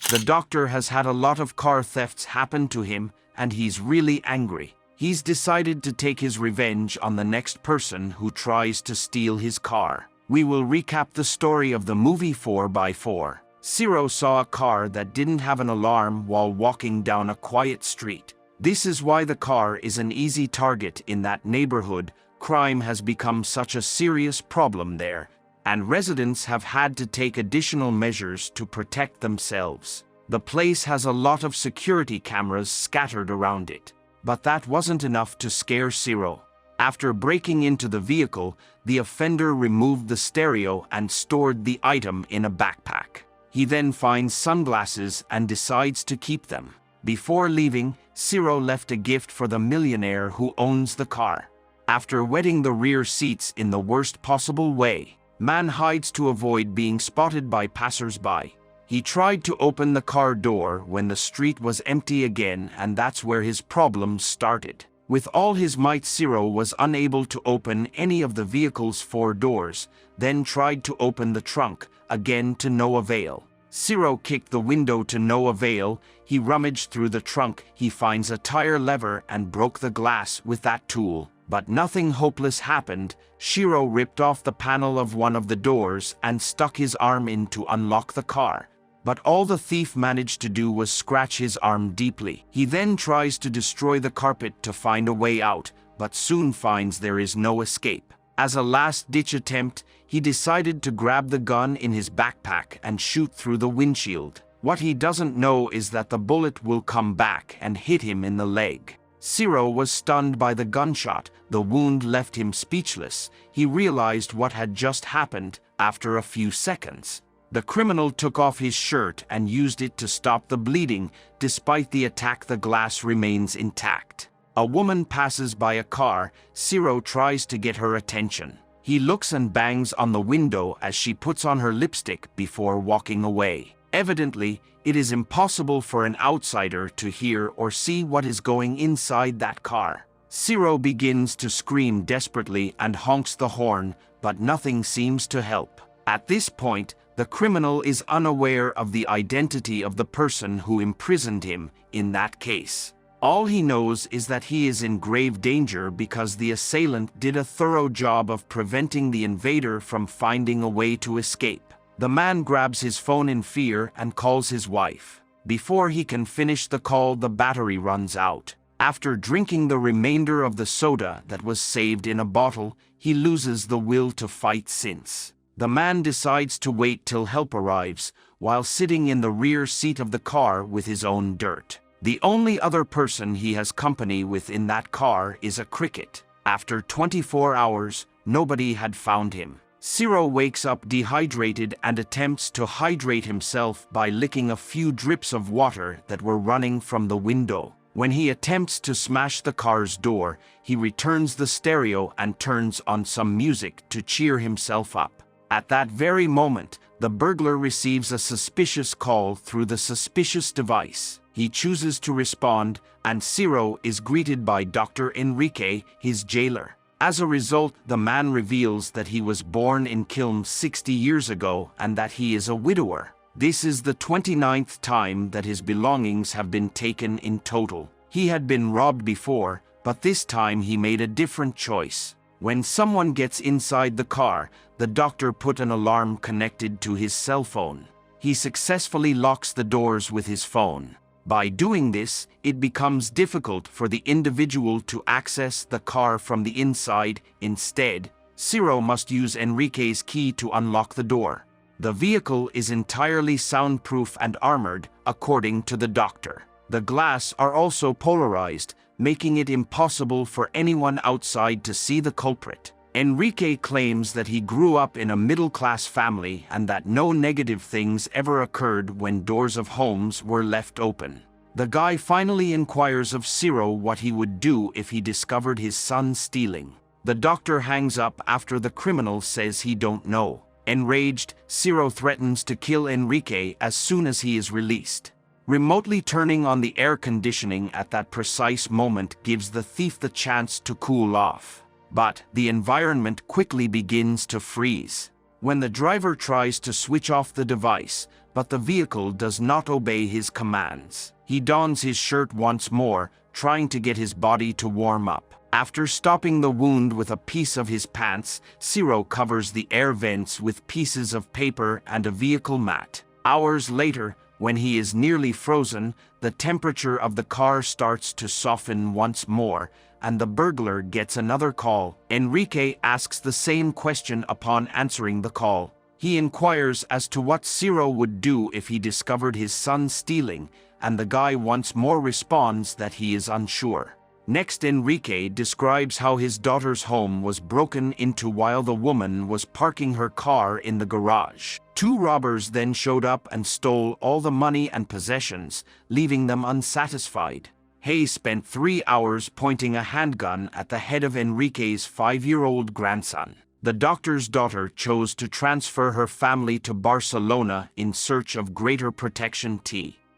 The doctor has had a lot of car thefts happen to him, and he's really angry. He's decided to take his revenge on the next person who tries to steal his car. We will recap the story of the movie 4x4. Ciro saw a car that didn't have an alarm while walking down a quiet street. This is why the car is an easy target in that neighborhood. Crime has become such a serious problem there, and residents have had to take additional measures to protect themselves. The place has a lot of security cameras scattered around it. But that wasn't enough to scare Ciro. After breaking into the vehicle, the offender removed the stereo and stored the item in a backpack. He then finds sunglasses and decides to keep them. Before leaving, Ciro left a gift for the millionaire who owns the car. After wetting the rear seats in the worst possible way, man hides to avoid being spotted by passers-by. He tried to open the car door when the street was empty again, and that's where his problems started. With all his might, Ciro was unable to open any of the vehicle's 4 doors, then tried to open the trunk, again to no avail. Ciro kicked the window to no avail. He rummaged through the trunk. He finds a tire lever and broke the glass with that tool. But nothing hopeless happened. Ciro ripped off the panel of one of the doors and stuck his arm in to unlock the car. But all the thief managed to do was scratch his arm deeply. He then tries to destroy the carpet to find a way out, but soon finds there is no escape. As a last-ditch attempt, he decided to grab the gun in his backpack and shoot through the windshield. What he doesn't know is that the bullet will come back and hit him in the leg. Ciro was stunned by the gunshot. The wound left him speechless. He realized what had just happened after a few seconds. The criminal took off his shirt and used it to stop the bleeding. Despite the attack, the glass remains intact. A woman passes by a car. Ciro tries to get her attention. He looks and bangs on the window as she puts on her lipstick before walking away. Evidently, it is impossible for an outsider to hear or see what is going inside that car. Ciro begins to scream desperately and honks the horn, but nothing seems to help. At this point, the criminal is unaware of the identity of the person who imprisoned him in that case. All he knows is that he is in grave danger because the assailant did a thorough job of preventing the invader from finding a way to escape. The man grabs his phone in fear and calls his wife. Before he can finish the call, the battery runs out. After drinking the remainder of the soda that was saved in a bottle, he loses the will to fight since. The man decides to wait till help arrives, while sitting in the rear seat of the car with his own dirt. The only other person he has company with in that car is a cricket. After 24 hours, nobody had found him. Ciro wakes up dehydrated and attempts to hydrate himself by licking a few drips of water that were running from the window. When he attempts to smash the car's door, he returns the stereo and turns on some music to cheer himself up. At that very moment, the burglar receives a suspicious call through the suspicious device. He chooses to respond, and Ciro is greeted by Dr. Enrique, his jailer. As a result, the man reveals that he was born in Kiln 60 years ago and that he is a widower. This is the 29th time that his belongings have been taken in total. He had been robbed before, but this time he made a different choice. When someone gets inside the car, the doctor put an alarm connected to his cell phone. He successfully locks the doors with his phone. By doing this, it becomes difficult for the individual to access the car from the inside. Instead, Ciro must use Enrique's key to unlock the door. The vehicle is entirely soundproof and armored, according to the doctor. The glass are also polarized, making it impossible for anyone outside to see the culprit. Enrique claims that he grew up in a middle-class family and that no negative things ever occurred when doors of homes were left open. The guy finally inquires of Ciro what he would do if he discovered his son stealing. The doctor hangs up after the criminal says he don't know. Enraged, Ciro threatens to kill Enrique as soon as he is released. Remotely turning on the air conditioning at that precise moment gives the thief the chance to cool off. But the environment quickly begins to freeze. when the driver tries to switch off the device, but the vehicle does not obey his commands. He dons his shirt once more, trying to get his body to warm up. After stopping the wound with a piece of his pants, Ciro covers the air vents with pieces of paper and a vehicle mat. Hours later, when he is nearly frozen, the temperature of the car starts to soften once more, and the burglar gets another call. Enrique asks the same question upon answering the call. He inquires as to what Ciro would do if he discovered his son stealing, and the guy once more responds that he is unsure. Next, Enrique describes how his daughter's home was broken into while the woman was parking her car in the garage. Two robbers then showed up and stole all the money and possessions, leaving them unsatisfied. Hay spent 3 hours pointing a handgun at the head of Enrique's 5-year-old grandson. The doctor's daughter chose to transfer her family to Barcelona in search of greater protection.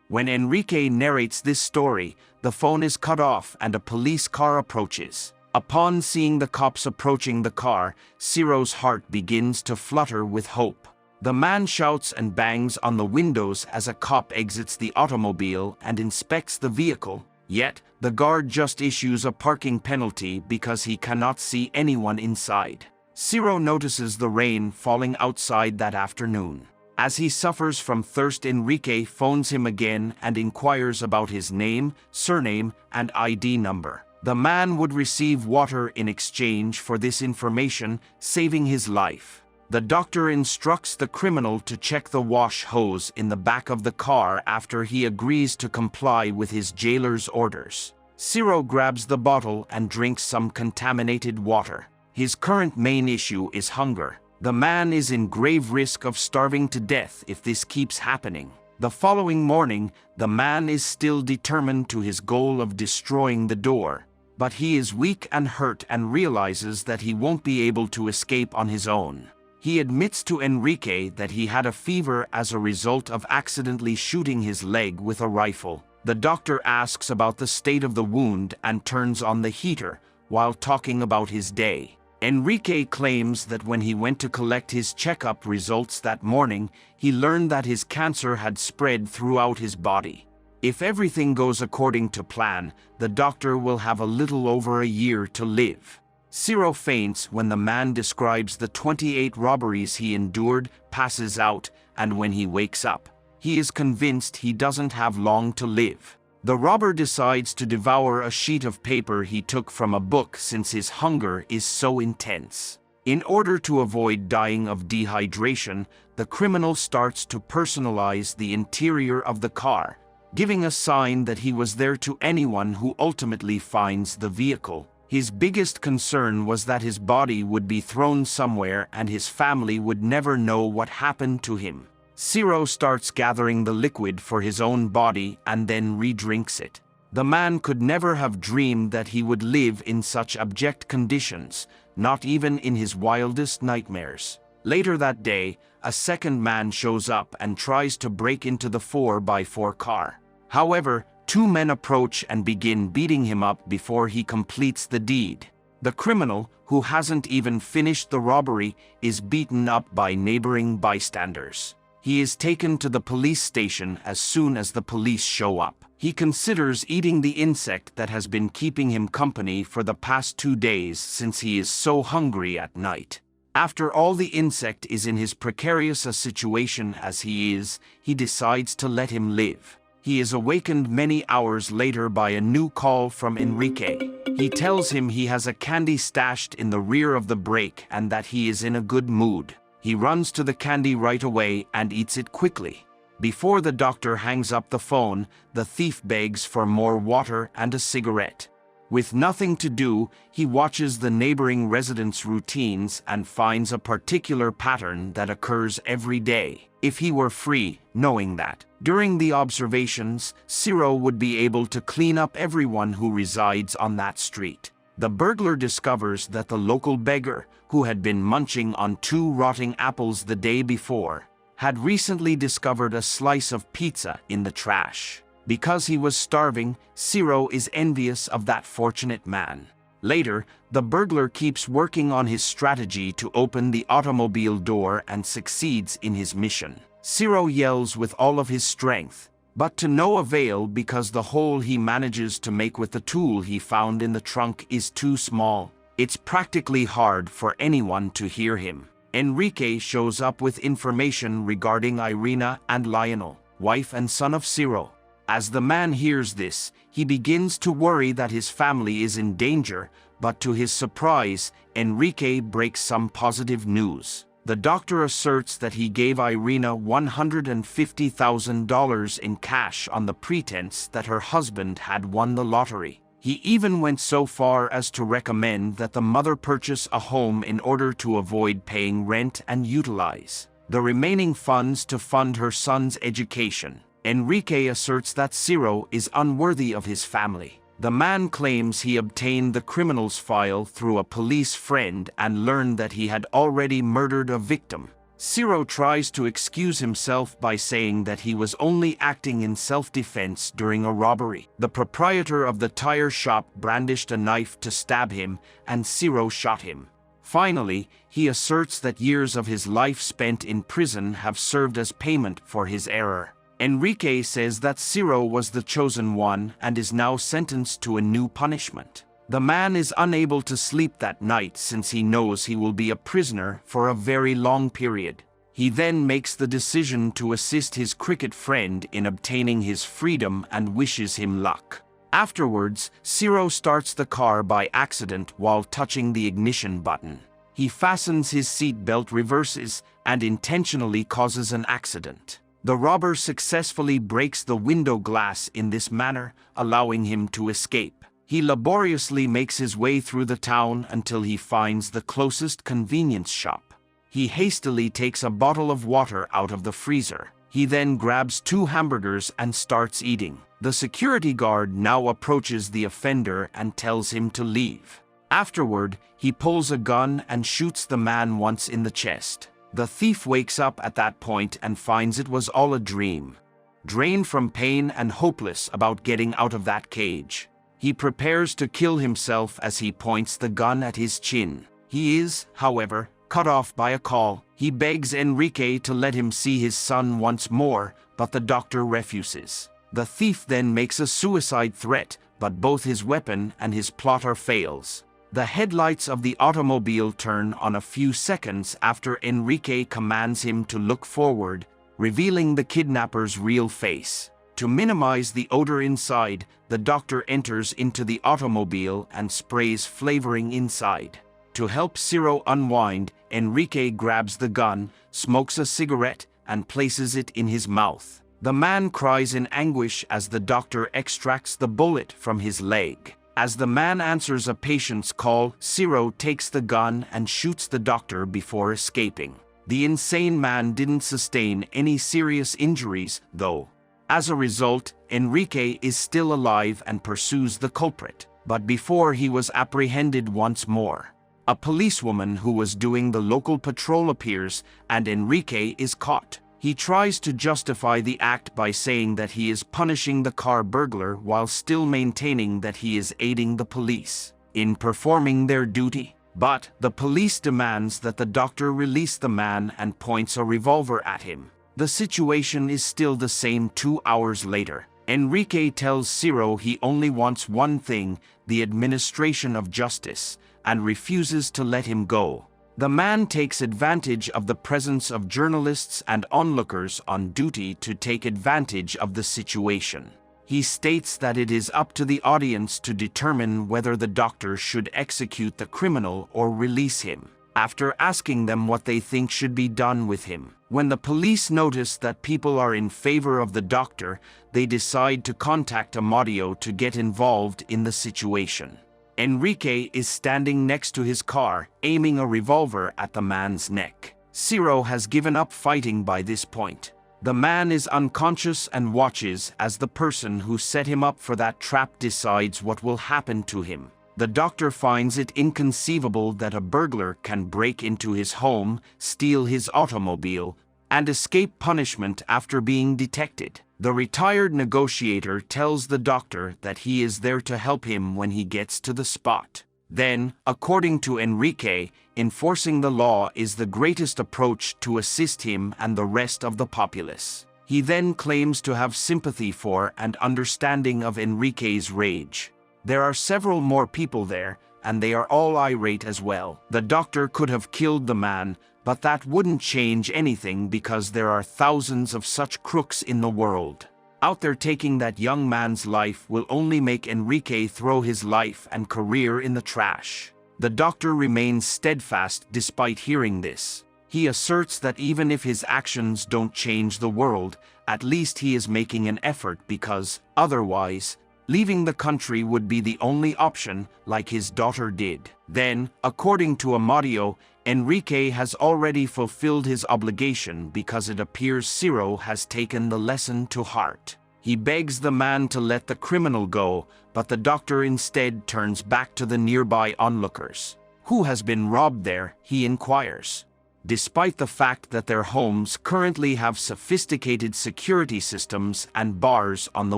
When Enrique narrates this story, the phone is cut off and a police car approaches. Upon seeing the cops approaching the car, Ciro's heart begins to flutter with hope. The man shouts and bangs on the windows as a cop exits the automobile and inspects the vehicle. Yet, the guard just issues a parking penalty because he cannot see anyone inside. Ciro notices the rain falling outside that afternoon. As he suffers from thirst, Enrique phones him again and inquires about his name, surname, and ID number. The man would receive water in exchange for this information, saving his life. The doctor instructs the criminal to check the wash hose in the back of the car after he agrees to comply with his jailer's orders. Ciro grabs the bottle and drinks some contaminated water. His current main issue is hunger. The man is in grave risk of starving to death if this keeps happening. The following morning, the man is still determined to his goal of destroying the door, but he is weak and hurt and realizes that he won't be able to escape on his own. He admits to Enrique that he had a fever as a result of accidentally shooting his leg with a rifle. The doctor asks about the state of the wound and turns on the heater while talking about his day. Enrique claims that when he went to collect his checkup results that morning, he learned that his cancer had spread throughout his body. If everything goes according to plan, the doctor will have a little over a year to live. Ciro faints when the man describes the 28 robberies he endured, passes out, and when he wakes up, he is convinced he doesn't have long to live. The robber decides to devour a sheet of paper he took from a book since his hunger is so intense. In order to avoid dying of dehydration, the criminal starts to personalize the interior of the car, giving a sign that he was there to anyone who ultimately finds the vehicle. His biggest concern was that his body would be thrown somewhere and his family would never know what happened to him. Ciro starts gathering the liquid for his own body and then re-drinks it. The man could never have dreamed that he would live in such abject conditions, not even in his wildest nightmares. Later that day, a second man shows up and tries to break into the 4x4 car. However, 2 men approach and begin beating him up before he completes the deed. The criminal, who hasn't even finished the robbery, is beaten up by neighboring bystanders. He is taken to the police station as soon as the police show up. He considers eating the insect that has been keeping him company for the past 2 days since he is so hungry at night. After all the insect is in his precarious a situation as he is, he decides to let him live. He is awakened many hours later by a new call from Enrique. He tells him he has a candy stashed in the rear of the brake and that he is in a good mood. He runs to the candy right away and eats it quickly. Before the doctor hangs up the phone, the thief begs for more water and a cigarette. With nothing to do, he watches the neighboring residents' routines and finds a particular pattern that occurs every day. If he were free, knowing that, during the observations, Ciro would be able to clean up everyone who resides on that street. The burglar discovers that the local beggar, who had been munching on 2 rotting apples the day before, had recently discovered a slice of pizza in the trash. Because he was starving, Ciro is envious of that fortunate man. Later, the burglar keeps working on his strategy to open the automobile door and succeeds in his mission. Ciro yells with all of his strength, but to no avail because the hole he manages to make with the tool he found in the trunk is too small. It's practically hard for anyone to hear him. Enrique shows up with information regarding Irina and Lionel, wife and son of Ciro. As the man hears this, he begins to worry that his family is in danger, but to his surprise, Enrique breaks some positive news. The doctor asserts that he gave Irina $150,000 in cash on the pretense that her husband had won the lottery. He even went so far as to recommend that the mother purchase a home in order to avoid paying rent and utilize the remaining funds to fund her son's education. Enrique asserts that Ciro is unworthy of his family. The man claims he obtained the criminal's file through a police friend and learned that he had already murdered a victim. Ciro tries to excuse himself by saying that he was only acting in self-defense during a robbery. The proprietor of the tire shop brandished a knife to stab him, and Ciro shot him. Finally, he asserts that years of his life spent in prison have served as payment for his error. Enrique says that Ciro was the chosen one and is now sentenced to a new punishment. The man is unable to sleep that night since he knows he will be a prisoner for a very long period. He then makes the decision to assist his cricket friend in obtaining his freedom and wishes him luck. Afterwards, Ciro starts the car by accident while touching the ignition button. He fastens his seatbelt, reverses, and intentionally causes an accident. The robber successfully breaks the window glass in this manner, allowing him to escape. He laboriously makes his way through the town until he finds the closest convenience shop. He hastily takes a bottle of water out of the freezer. He then grabs 2 hamburgers and starts eating. The security guard now approaches the offender and tells him to leave. Afterward, he pulls a gun and shoots the man once in the chest. The thief wakes up at that point and finds it was all a dream. Drained from pain and hopeless about getting out of that cage, he prepares to kill himself as he points the gun at his chin. He is, however, cut off by a call. He begs Enrique to let him see his son once more, but the doctor refuses. The thief then makes a suicide threat, but both his weapon and his plotter fails. The headlights of the automobile turn on a few seconds after Enrique commands him to look forward, revealing the kidnapper's real face. To minimize the odor inside, the doctor enters into the automobile and sprays flavoring inside. To help Ciro unwind, Enrique grabs the gun, smokes a cigarette, and places it in his mouth. The man cries in anguish as the doctor extracts the bullet from his leg. As the man answers a patient's call, Ciro takes the gun and shoots the doctor before escaping. The insane man didn't sustain any serious injuries, though. As a result, Enrique is still alive and pursues the culprit. But before he was apprehended once more, a policewoman who was doing the local patrol appears, and Enrique is caught. He tries to justify the act by saying that he is punishing the car burglar while still maintaining that he is aiding the police in performing their duty. But the police demands that the doctor release the man and points a revolver at him. The situation is still the same 2 hours later. Enrique tells Ciro he only wants one thing, the administration of justice, and refuses to let him go. The man takes advantage of the presence of journalists and onlookers on duty to take advantage of the situation. He states that it is up to the audience to determine whether the doctor should execute the criminal or release him, after asking them what they think should be done with him. When the police notice that people are in favor of the doctor, they decide to contact Amadio to get involved in the situation. Enrique is standing next to his car, aiming a revolver at the man's neck. Ciro has given up fighting by this point. The man is unconscious and watches as the person who set him up for that trap decides what will happen to him. The doctor finds it inconceivable that a burglar can break into his home, steal his automobile, and escape punishment after being detected. The retired negotiator tells the doctor that he is there to help him when he gets to the spot. Then, according to Enrique, enforcing the law is the greatest approach to assist him and the rest of the populace. He then claims to have sympathy for and understanding of Enrique's rage. There are several more people there, and they are all irate as well. The doctor could have killed the man, but that wouldn't change anything because there are thousands of such crooks in the world. Out there taking that young man's life will only make Enrique throw his life and career in the trash. The doctor remains steadfast despite hearing this. He asserts that even if his actions don't change the world, at least he is making an effort because, otherwise, leaving the country would be the only option, like his daughter did. Then, according to Amadio, Enrique has already fulfilled his obligation because it appears Ciro has taken the lesson to heart. He begs the man to let the criminal go, but the doctor instead turns back to the nearby onlookers. Who has been robbed there, he inquires. Despite the fact that their homes currently have sophisticated security systems and bars on the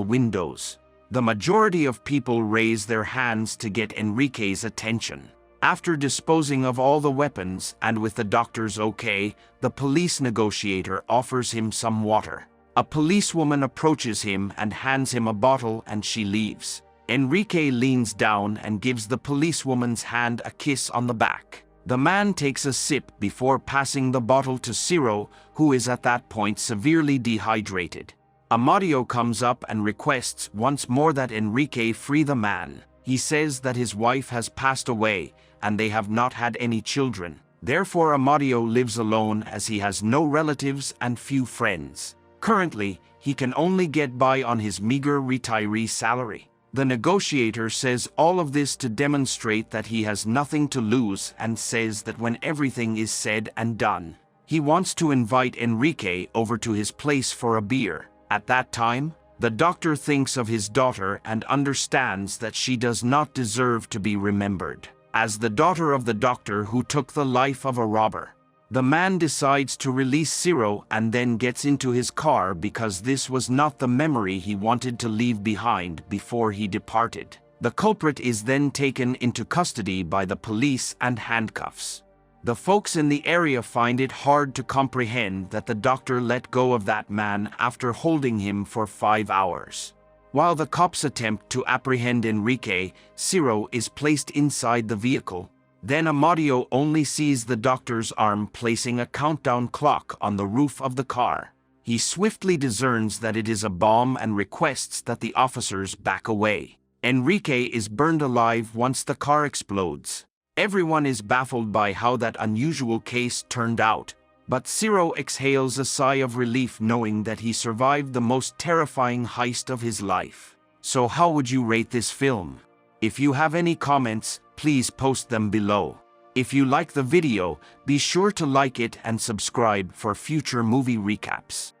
windows. The majority of people raise their hands to get Enrique's attention. After disposing of all the weapons and with the doctor's okay, the police negotiator offers him some water. A policewoman approaches him and hands him a bottle and she leaves. Enrique leans down and gives the policewoman's hand a kiss on the back. The man takes a sip before passing the bottle to Ciro, who is at that point severely dehydrated. Amadio comes up and requests once more that Enrique free the man. He says that his wife has passed away and they have not had any children. Therefore Amadio lives alone as he has no relatives and few friends. Currently, he can only get by on his meager retiree salary. The negotiator says all of this to demonstrate that he has nothing to lose and says that when everything is said and done, he wants to invite Enrique over to his place for a beer. At that time, the doctor thinks of his daughter and understands that she does not deserve to be remembered as the daughter of the doctor who took the life of a robber. The man decides to release Ciro and then gets into his car because this was not the memory he wanted to leave behind before he departed. The culprit is then taken into custody by the police and handcuffs. The folks in the area find it hard to comprehend that the doctor let go of that man after holding him for 5 hours. While the cops attempt to apprehend Enrique, Ciro is placed inside the vehicle. Then Amadio only sees the doctor's arm placing a countdown clock on the roof of the car. He swiftly discerns that it is a bomb and requests that the officers back away. Enrique is burned alive once the car explodes. Everyone is baffled by how that unusual case turned out, but Ciro exhales a sigh of relief knowing that he survived the most terrifying heist of his life. So how would you rate this film? If you have any comments, please post them below. If you like the video, be sure to like it and subscribe for future movie recaps.